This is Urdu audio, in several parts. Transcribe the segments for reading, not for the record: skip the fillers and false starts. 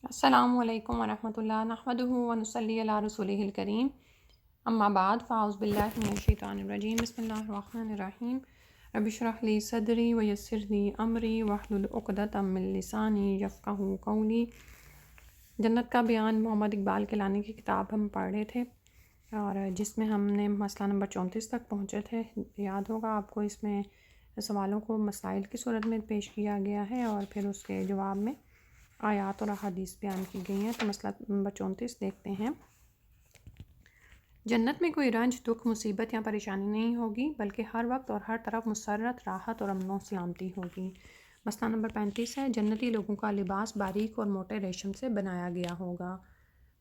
السلام علیکم ورحمۃ اللہ نحمدہ ونصلی علی رسولہ الکریم اما بعد فاعوذ باللہ من الشیطان الرجیم بسم اللہ الرحمن الرحیم رب اشرح لی صدری ویسر لی امری واحلل عقدۃ من لسانی یفقہوا قولی۔ جنت کا بیان محمد اقبال کیلانی کی کتاب ہم پڑھ رہے تھے اور جس میں ہم نے مسئلہ نمبر 34 تک پہنچے تھے۔ یاد ہوگا آپ کو، اس میں سوالوں کو مسائل کی صورت میں پیش کیا گیا ہے اور پھر اس کے جواب میں آیات اور احادیث بیان کی گئی ہیں۔ تو مسئلہ نمبر 34 دیکھتے ہیں۔ جنت میں کوئی رنج، دکھ، مصیبت یا پریشانی نہیں ہوگی، بلکہ ہر وقت اور ہر طرف مسرت، راحت اور امن و سلامتی ہوگی۔ مسئلہ نمبر 35 ہے، جنتی لوگوں کا لباس باریک اور موٹے ریشم سے بنایا گیا ہوگا۔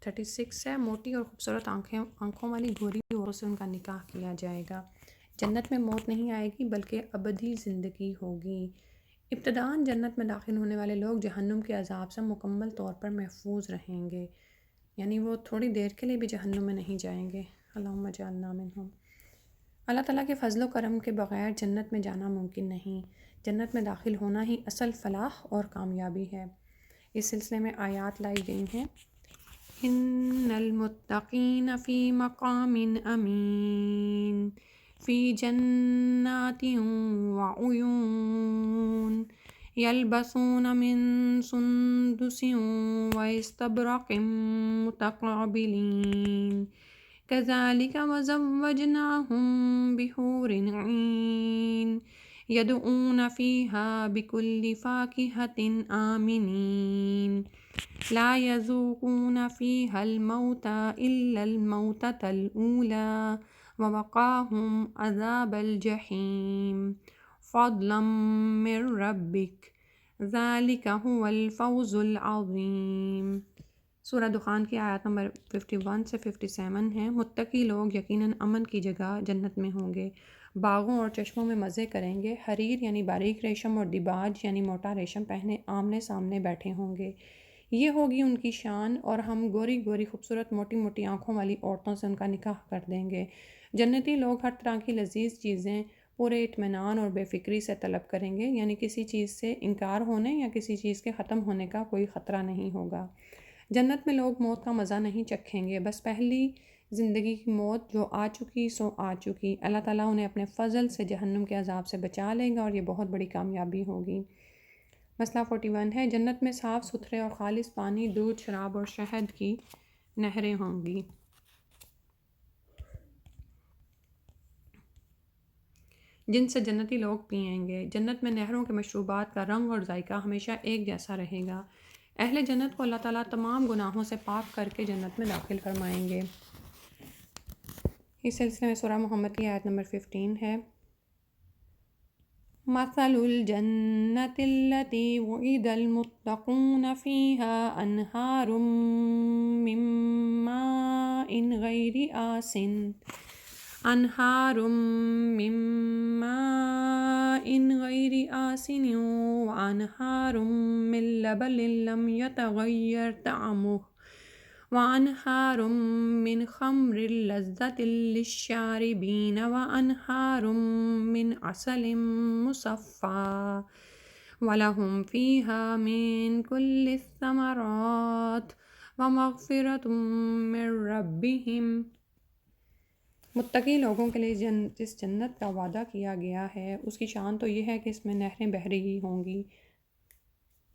36 ہے، موٹی اور خوبصورت آنکھوں والی گھوری عورتوں سے ان کا نکاح کیا جائے گا۔ جنت میں موت نہیں آئے گی بلکہ ابدی زندگی ہوگی۔ ابتداءً جنت میں داخل ہونے والے لوگ جہنم کے عذاب سے مکمل طور پر محفوظ رہیں گے، یعنی وہ تھوڑی دیر کے لیے بھی جہنم میں نہیں جائیں گے۔ اللہم اجعلنا منہم۔ اللہ تعالیٰ کے فضل و کرم کے بغیر جنت میں جانا ممکن نہیں۔ جنت میں داخل ہونا ہی اصل فلاح اور کامیابی ہے۔ اس سلسلے میں آیات لائی گئی ہیں۔ ان المتقین فی مقام امین فی جنات وعیون یلبسون من سندس واستبرق متقابلین کذالک وزوجناہم بحور عین یدعون فیہا بکل فاکہۃ آمنین لا یذوقون فیہا الموت الا الموتۃ الاولی ووقاہم عذاب الجحیم فضلا من ربک ذالک هو الفوز العظیم۔ سورہ دخان کی آیات نمبر 51 سے 57 ہیں۔ متقی لوگ یقیناً امن کی جگہ جنت میں ہوں گے، باغوں اور چشموں میں مزے کریں گے، حریر یعنی باریک ریشم اور دیباج یعنی موٹا ریشم پہنے آمنے سامنے بیٹھے ہوں گے۔ یہ ہوگی ان کی شان، اور ہم گوری گوری خوبصورت موٹی موٹی آنکھوں والی عورتوں سے ان کا نکاح کر دیں گے۔ جنتی لوگ ہر طرح کی لذیذ چیزیں پورے اطمینان اور بے فکری سے طلب کریں گے، یعنی کسی چیز سے انکار ہونے یا کسی چیز کے ختم ہونے کا کوئی خطرہ نہیں ہوگا۔ جنت میں لوگ موت کا مزہ نہیں چکھیں گے، بس پہلی زندگی کی موت جو آ چکی سو آ چکی۔ اللہ تعالیٰ انہیں اپنے فضل سے جہنم کے عذاب سے بچا لے گا اور یہ بہت بڑی کامیابی ہوگی۔ مسئلہ 41 ہے، جنت میں صاف ستھرے اور خالص پانی، دودھ، شراب اور شہد کی نہریں ہوں گی۔ جن سے جنتی لوگ پئیں گے۔ جنت میں نہروں کے مشروبات کا رنگ اور ذائقہ ہمیشہ ایک جیسا رہے گا۔ اہل جنت کو اللہ تعالیٰ تمام گناہوں سے پاک کر کے جنت میں داخل فرمائیں گے۔ اس سلسلے میں سورہ محمد کی آیت نمبر 15 ہے۔ مثل الجنة التي وعد المتقون فيها أنهار من ماء غير آسن وأنهار من لبن لم يتغير طعمه وأنهار من خمر لذة للشاربين وأنهار من عسل مصفى ولهم فيها من كل الثمرات ومغفرة من ربهم۔ متقی لوگوں کے لیے جس جنت کا وعدہ کیا گیا ہے اس کی شان تو یہ ہے کہ اس میں نہریں بہہ رہی ہوں گی،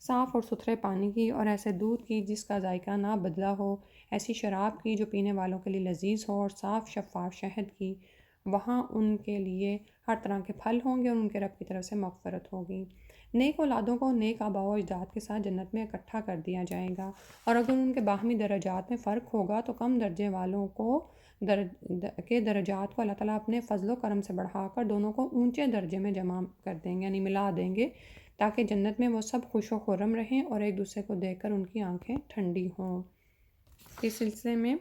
صاف اور ستھرے پانی کی، اور ایسے دودھ کی جس کا ذائقہ نہ بدلا ہو، ایسی شراب کی جو پینے والوں کے لیے لذیذ ہو، اور صاف شفاف شہد کی۔ وہاں ان کے لیے ہر طرح کے پھل ہوں گے اور ان کے رب کی طرف سے مغفرت ہوگی۔ نیک اولادوں کو نیک آباء و اجداد کے ساتھ جنت میں اکٹھا کر دیا جائے گا، اور اگر ان کے باہمی درجات میں فرق ہوگا تو کم درجے والوں کے درجات کو اللہ تعالیٰ اپنے فضل و کرم سے بڑھا کر دونوں کو اونچے درجے میں جمع کر دیں گے، یعنی ملا دیں گے، تاکہ جنت میں وہ سب خوش و خرم رہیں اور ایک دوسرے کو دیکھ کر ان کی آنکھیں ٹھنڈی ہوں۔ اس سلسلے میں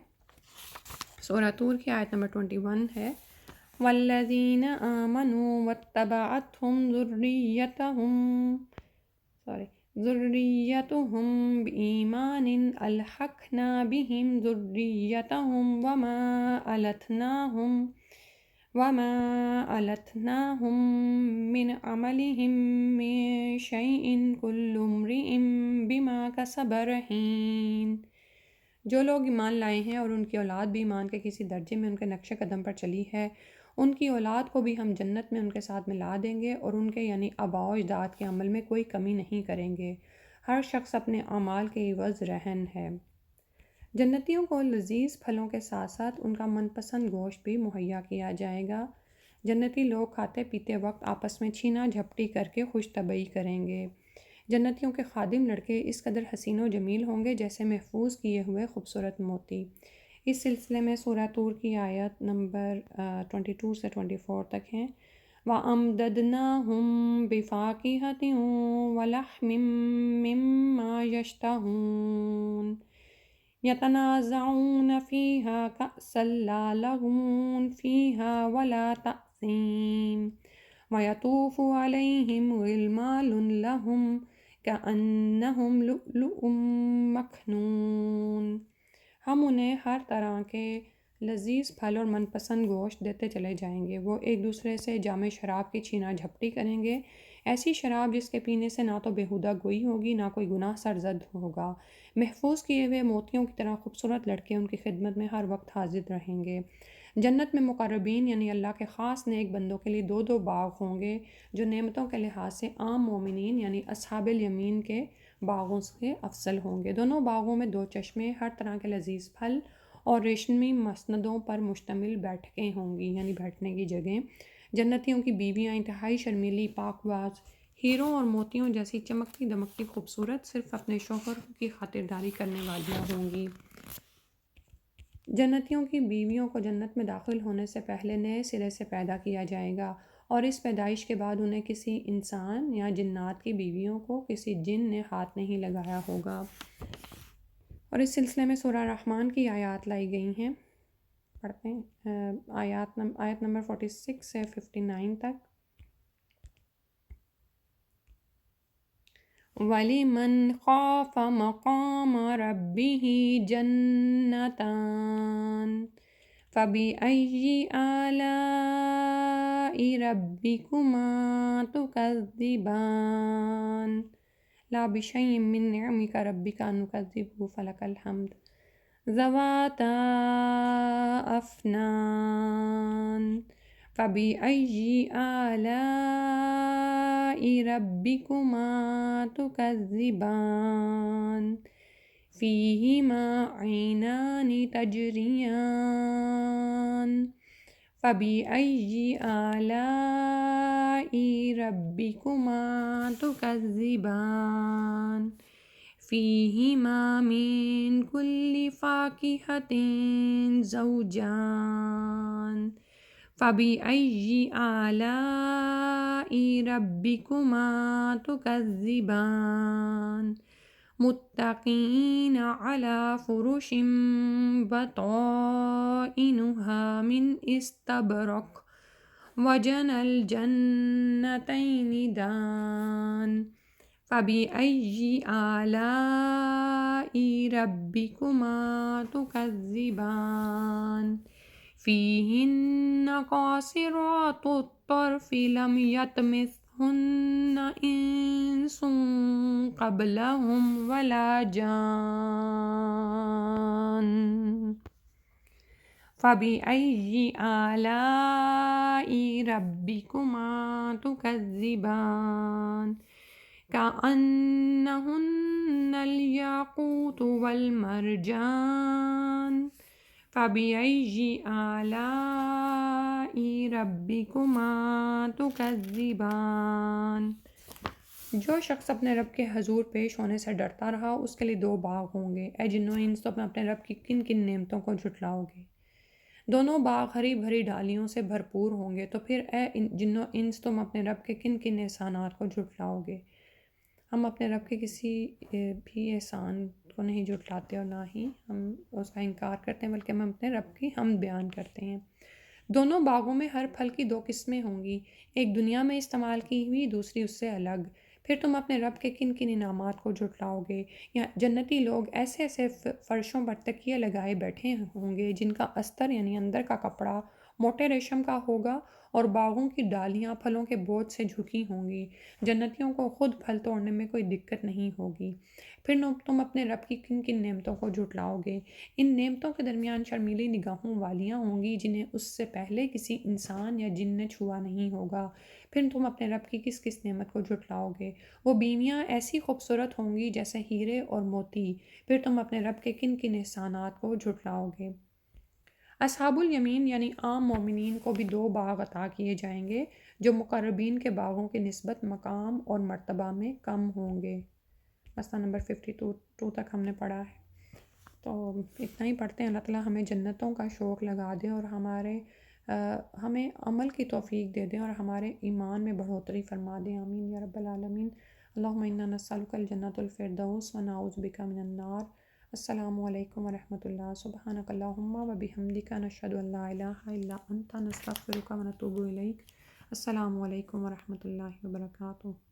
سورہ طور کی آیت نمبر 21 ہے۔ والذین آمنوا واتبعتهم ذریتهم بإیمان الحقنا بهم ذریتهم وما ألتناهم وما ألتناهم من عملهم من شيء كل امرئ بما كسب رهين۔ جو لوگ ایمان لائے ہیں اور ان کی اولاد بھی ایمان کے کسی درجے میں ان کے نقش قدم پر چلی ہے، ان کی اولاد کو بھی ہم جنت میں ان کے ساتھ ملا دیں گے اور ان کے یعنی آباء و اجداد کے عمل میں کوئی کمی نہیں کریں گے۔ ہر شخص اپنے اعمال کے عوض رہن ہے۔ جنتیوں کو لذیذ پھلوں کے ساتھ ساتھ ان کا من پسند گوشت بھی مہیا کیا جائے گا۔ جنتی لوگ کھاتے پیتے وقت آپس میں چھینا جھپٹی کر کے خوش طبعی کریں گے۔ جنتیوں کے خادم لڑکے اس قدر حسین و جمیل ہوں گے جیسے محفوظ کیے ہوئے خوبصورت موتی۔ اس سلسلے میں سورہ طور کی آیت نمبر 22 سے 24 تک ہیں۔ وَأَمْدَدْنَاهُمْ بِفَاكِهَةٍ وَلَحْمٍ مِّمَّا يَشْتَهُونَ يَتَنَازَعُونَ فِيهَا كَأْسًا لَّا لَغْوٌ فِيهَا وَلَا تَأْثِيمٌ وَيَطُوفُ عَلَيْهِمْ غِلْمَانٌ لَّهُمْ كَأَنَّهُمْ لُؤْلُؤٌ مَّكْنُونٌ۔ ہم انہیں ہر طرح کے لذیذ پھل اور من پسند گوشت دیتے چلے جائیں گے۔ وہ ایک دوسرے سے جام شراب کی چھینا جھپٹی کریں گے، ایسی شراب جس کے پینے سے نہ تو بیہودہ گوئی ہوگی نہ کوئی گناہ سرزد ہوگا۔ محفوظ کیے ہوئے موتیوں کی طرح خوبصورت لڑکے ان کی خدمت میں ہر وقت حاضر رہیں گے۔ جنت میں مقربین یعنی اللہ کے خاص نیک بندوں کے لیے دو دو باغ ہوں گے جو نعمتوں کے لحاظ سے عام مومنین یعنی اصحاب الیمین کے باغوں سے افضل ہوں گے۔ دونوں باغوں میں دو چشمے، ہر طرح کے لذیذ پھل اور ریشمی مسندوں پر مشتمل بیٹھکیں ہوں گی یعنی بیٹھنے کی جگہیں۔ جنتیوں کی بیویاں انتہائی شرمیلی، پاک باز، ہیروں اور موتیوں جیسی چمکتی دمکتی خوبصورت، صرف اپنے شوہر کی خاطرداری کرنے والیاں ہوں گی۔ جنتیوں کی بیویوں کو جنت میں داخل ہونے سے پہلے نئے سرے سے پیدا کیا جائے گا اور اس پیدائش کے بعد انہیں کسی انسان یا جنات کی بیویوں کو کسی جن نے ہاتھ نہیں لگایا ہوگا۔ اور اس سلسلے میں سورہ رحمان کی آیات لائی گئی ہیں، پڑھتے ہیں آیت نمبر 46 سے 59 تک۔ وَلِمَنْ خَافَ مَقَامَ رَبِّهِ جَنَّتَانِ فَبِأَيِّ آلَاءِ رَبِّكُمَا تُكَذِّبَانِ لَا بِشَيْءٍ مِّن نِّعْمِكَ رَبِّكَ نُكَذِّبُ فَلَكَ الْحَمْدُ ذَوَاتَا أَفْنَانٍ فَبِأَيِّ آلَاءِ رَبِّكُمَا تُكَذِّبَانِ فِيهِمَا عَيْنَانِ تَجْرِيَانِ فَبِأَيِّ آلَاءِ رَبِّكُمَا تُكَذِّبَانِ فِيهِمَا مِن كُلِّ فَاكِهَةٍ زَوْجَانِ فَبِأَيِّ آلَاءِ رَبِّكُمَا تُكَذِّبَانِ مُتَّكِئِينَ عَلَى فُرُشٍ بَطَائِنُهَا مِنْ إِسْتَبْرَقٍ وَجَنَى الْجَنَّتَيْنِ دَانٍ فَبِأَيِّ آلَاءِ رَبِّكُمَا تُكَذِّبَانِ فِيهِنَّ قَاصِرَاتُ الطَّرْفِ لَمْ يَطْمِثْهُنَّ إِنسٌ قَبْلَهُمْ وَلَا جَانٌّ فَبِأَيِّ آلَاءِ رَبِّكُمَا تُكَذِّبَانِ كَأَنَّهُنَّ الْيَاقُوتُ وَالْمَرْجَانُ فَبِأَيِّ آلَاءِ رَبِّكُمَا تُكَذِّبَانِ۔ جو شخص اپنے رب کے حضور پیش ہونے سے ڈرتا رہا اس کے لیے دو باغ ہوں گے۔ اے جنو انس، تم اپنے رب کی کن کن نعمتوں کو جھٹلاؤ گے؟ دونوں باغ ہری بھری ڈالیوں سے بھرپور ہوں گے۔ تو پھر اے جنو انس، تم اپنے رب کے کن کن احسانات کو جھٹلاؤ گے؟ ہم اپنے رب کے کسی بھی احسان کو نہیں جھٹلاتے اور نہ ہی ہم اس کا انکار کرتے ہیں، بلکہ ہم اپنے رب کی حمد بیان کرتے ہیں۔ دونوں باغوں میں ہر پھل کی دو قسمیں ہوں گی، ایک دنیا میں استعمال کی ہوئی، دوسری اس سے الگ۔ پھر تم اپنے رب کے کن کن انعامات کو جھٹلاؤ گے؟ یا جنتی لوگ ایسے ایسے فرشوں پر تکیے لگائے بیٹھے ہوں گے جن کا استر یعنی اندر کا کپڑا موٹے ریشم کا ہوگا اور باغوں کی ڈالیاں پھلوں کے بوجھ سے جھکی ہوں گی۔ جنتیوں کو خود پھل توڑنے میں کوئی دقت نہیں ہوگی۔ پھر تم اپنے رب کی کن کن نعمتوں کو جھٹلاؤ گے؟ ان نعمتوں کے درمیان شرمیلی نگاہوں والیاں ہوں گی جنہیں اس سے پہلے کسی انسان یا جن نے چھوا نہیں ہوگا۔ پھر تم اپنے رب کی کس کس نعمت کو جھٹلاؤ گے؟ وہ بیویاں ایسی خوبصورت ہوں گی جیسے ہیرے اور موتی۔ پھر تم اپنے رب کے کن کن احسانات کو جھٹلاؤ گے؟ اصحاب الیمین یعنی عام مومنین کو بھی 2 باغ عطا کیے جائیں گے جو مقربین کے باغوں کی نسبت مقام اور مرتبہ میں کم ہوں گے۔ مسئلہ نمبر 52 تک ہم نے پڑھا ہے، تو اتنا ہی پڑھتے ہیں۔ اللہ تعالیٰ ہمیں جنتوں کا شوق لگا دیں اور ہمیں عمل کی توفیق دے دیں اور ہمارے ایمان میں بڑھوتری فرما دیں، آمین یا رب العالمین۔ اللہم انا نسألک الجنۃ الفردوس و نعوذ بک من النار۔ السلام علیکم ورحمۃ اللہ۔ سبحانک اللہم و بحمدک، نشہد ان لا الہ الا انت، نستغفرک و نتوب الیک۔ السلام علیکم ورحمۃ اللہ وبرکاتہ۔